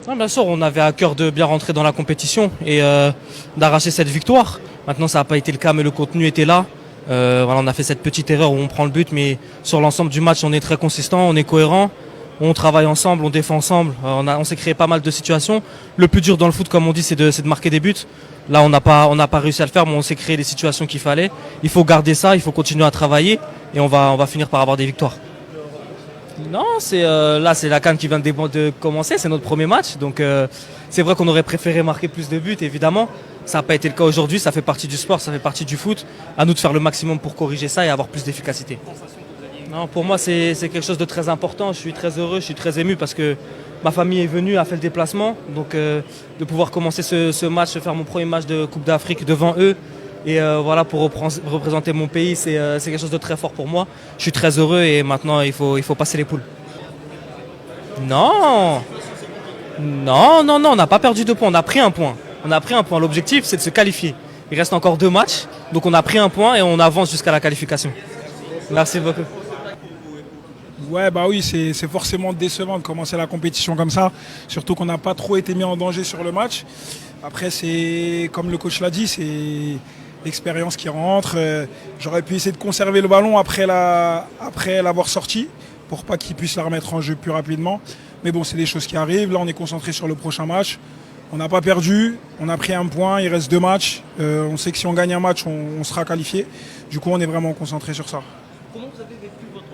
Non, bien sûr, on avait à cœur de bien rentrer dans la compétition et d'arracher cette victoire. Maintenant, ça n'a pas été le cas, mais le contenu était là. Voilà, on a fait cette petite erreur où on prend le but, mais sur l'ensemble du match, on est très consistant, on est cohérent, on travaille ensemble, on défend ensemble. On s'est créé pas mal de situations. Le plus dur dans le foot, comme on dit, c'est de marquer des buts. Là, on n'a pas réussi à le faire, mais on s'est créé les situations qu'il fallait. Il faut garder ça, il faut continuer à travailler et on va finir par avoir des victoires. Non, là c'est la CAN qui vient de commencer, c'est notre premier match, donc c'est vrai qu'on aurait préféré marquer plus de buts, évidemment. Ça n'a pas été le cas aujourd'hui, ça fait partie du sport, ça fait partie du foot. À nous de faire le maximum pour corriger ça et avoir plus d'efficacité. Non, pour moi c'est quelque chose de très important, je suis très heureux, je suis très ému parce que ma famille est venue, a fait le déplacement, donc de pouvoir commencer ce match, faire mon premier match de Coupe d'Afrique devant eux. Et voilà, pour représenter mon pays, c'est quelque chose de très fort pour moi. Je suis très heureux et maintenant il faut passer les poules. Non, non, non, non, on n'a pas perdu 2 points, on a pris un point. On a pris un point. L'objectif, c'est de se qualifier. Il reste encore 2 matchs, donc on a pris un point et on avance jusqu'à la qualification. Merci beaucoup. Ouais, bah oui, c'est forcément décevant de commencer la compétition comme ça, surtout qu'on n'a pas trop été mis en danger sur le match. Après, c'est comme le coach l'a dit, c'est l'expérience qui rentre. J'aurais pu essayer de conserver le ballon après l'avoir sorti pour pas qu'il puisse la remettre en jeu plus rapidement. Mais bon, c'est des choses qui arrivent. Là, on est concentré sur le prochain match. On n'a pas perdu, on a pris un point, il reste 2 matchs. On sait que si on gagne un match, on sera qualifié. Du coup, on est vraiment concentré sur ça. Comment vous avez vécu votre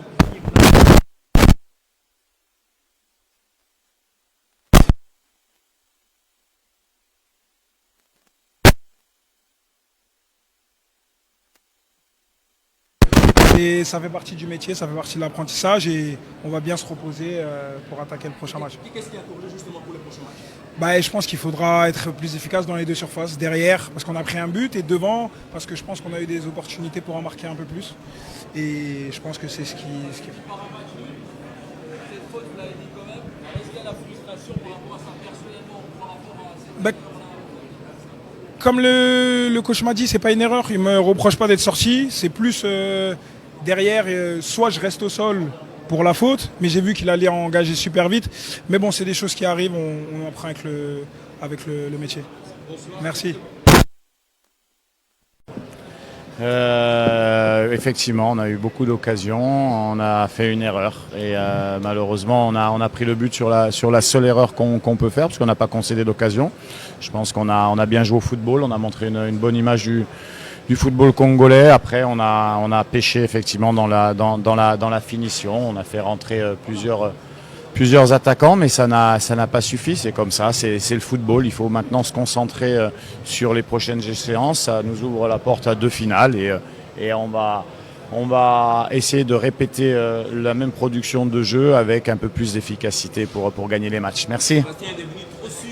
Et ça fait partie du métier, ça fait partie de l'apprentissage et on va bien se reposer pour attaquer le prochain match. Et qu'est-ce qui a corrigé justement pour le prochain match? Je pense qu'il faudra être plus efficace dans les deux surfaces, derrière parce qu'on a pris un but et devant parce que je pense qu'on a eu des opportunités pour en marquer un peu plus. Et je pense que c'est ce qui Cette faute, vous l'avez dit quand même. Est-ce qu'il y a la frustration par rapport à ça personnellement, par rapport à cette... Bah, comme le coach m'a dit, c'est pas une erreur. Il me reproche pas d'être sorti. C'est plus derrière, soit je reste au sol pour la faute, mais j'ai vu qu'il allait engager super vite. Mais bon, c'est des choses qui arrivent. On apprend avec le métier. Merci. Effectivement, on a eu beaucoup d'occasions, on a fait une erreur et malheureusement on a pris le but sur la seule erreur qu'on peut faire parce qu'on n'a pas concédé d'occasion. Je pense qu'on a bien joué au football, on a montré une bonne image du football congolais. Après on a pêché effectivement dans la finition, on a fait rentrer plusieurs attaquants, mais ça n'a pas suffi, c'est comme ça, c'est le football. Il faut maintenant se concentrer sur les prochaines échéances. Ça nous ouvre la porte à 2 finales et on va essayer de répéter la même production de jeu avec un peu plus d'efficacité pour gagner les matchs. Merci. Bastien est devenu trop sûr